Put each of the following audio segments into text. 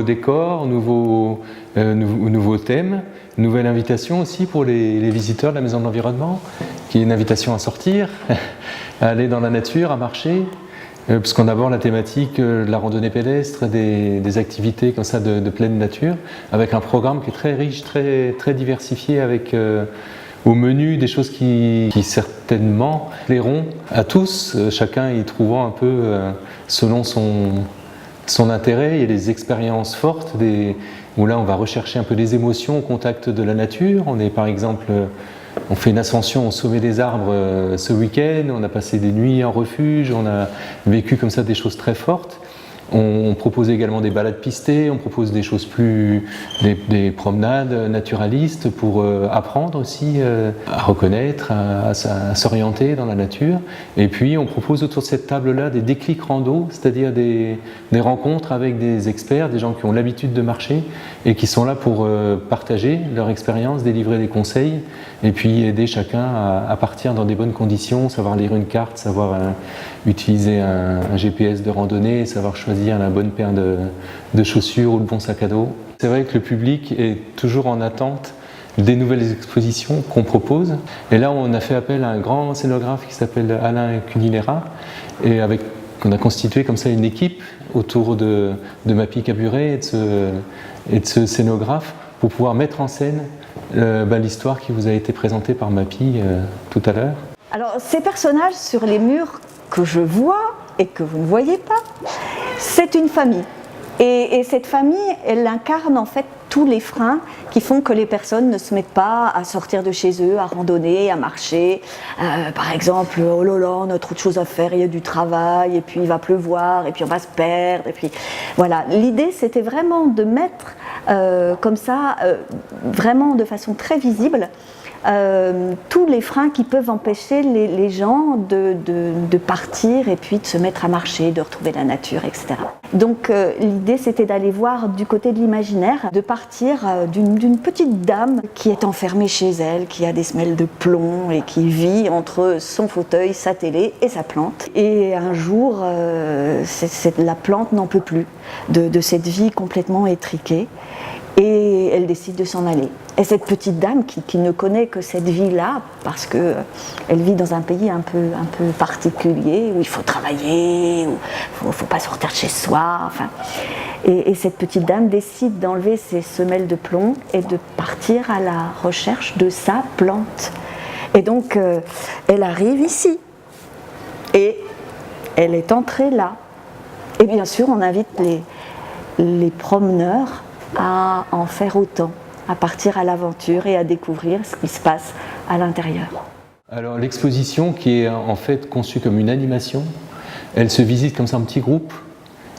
décor, nouveau thème, nouvelle invitation aussi pour les visiteurs de la Maison de l'Environnement, qui est une invitation à sortir, à aller dans la nature, à marcher, puisqu'on aborde la thématique de la randonnée pédestre, des activités comme ça de pleine nature, avec un programme qui est très riche, très diversifié, avec au menu des choses qui certainement plairont à tous, chacun y trouvant un peu selon son intérêt. Il y a des expériences fortes, où là on va rechercher un peu des émotions au contact de la nature. On est par exemple, on fait une ascension au sommet des arbres ce week-end, on a passé des nuits en refuge, on a vécu comme ça des choses très fortes. On propose également des balades pistées, on propose des choses des promenades naturalistes pour apprendre aussi à reconnaître, à s'orienter dans la nature. Et puis on propose autour de cette table-là des déclics rando, c'est-à-dire des rencontres avec des experts, des gens qui ont l'habitude de marcher et qui sont là pour partager leur expérience, délivrer des conseils et puis aider chacun à partir dans des bonnes conditions, savoir lire une carte, savoir utiliser un GPS de randonnée, savoir choisir la bonne paire de chaussures ou le bon sac à dos. C'est vrai que le public est toujours en attente des nouvelles expositions qu'on propose. Et là, on a fait appel à un grand scénographe qui s'appelle Alain Cunilera, et on a constitué comme ça une équipe autour de Mappy Caburet et de ce scénographe pour pouvoir mettre en scène l'histoire qui vous a été présentée par Mappy tout à l'heure. Alors, ces personnages sur les murs que je vois et que vous ne voyez pas, c'est une famille. Et cette famille, elle incarne en fait tous les freins qui font que les personnes ne se mettent pas à sortir de chez eux, à randonner, à marcher. Par exemple, oh là là, on a trop de choses à faire, il y a du travail, et puis il va pleuvoir, et puis on va se perdre. Et puis voilà. L'idée, c'était vraiment de mettre comme ça, vraiment de façon très visible, tous les freins qui peuvent empêcher les gens de partir et puis de se mettre à marcher, de retrouver la nature, etc. Donc l'idée c'était d'aller voir du côté de l'imaginaire, de partir d'une petite dame qui est enfermée chez elle, qui a des semelles de plomb et qui vit entre son fauteuil, sa télé et sa plante. Et un jour, la plante n'en peut plus de cette vie complètement étriquée. Et elle décide de s'en aller. Et cette petite dame qui ne connaît que cette vie-là, parce qu'elle vit dans un pays un peu particulier, où il faut travailler, où il ne faut pas sortir de chez soi, enfin. Et cette petite dame décide d'enlever ses semelles de plomb et de partir à la recherche de sa plante. Et donc, elle arrive ici. Et elle est entrée là. Et bien sûr, on invite les promeneurs à en faire autant, à partir à l'aventure et à découvrir ce qui se passe à l'intérieur. Alors l'exposition, qui est en fait conçue comme une animation, elle se visite comme ça en petits groupes.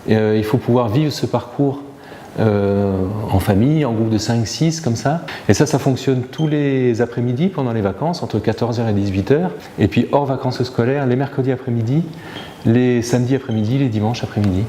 Il faut pouvoir vivre ce parcours en famille, en groupe de 5-6 comme ça. Et ça fonctionne tous les après-midi pendant les vacances, entre 14h et 18h. Et puis hors vacances scolaires, les mercredis après-midi, les samedis après-midi, les dimanches après-midi.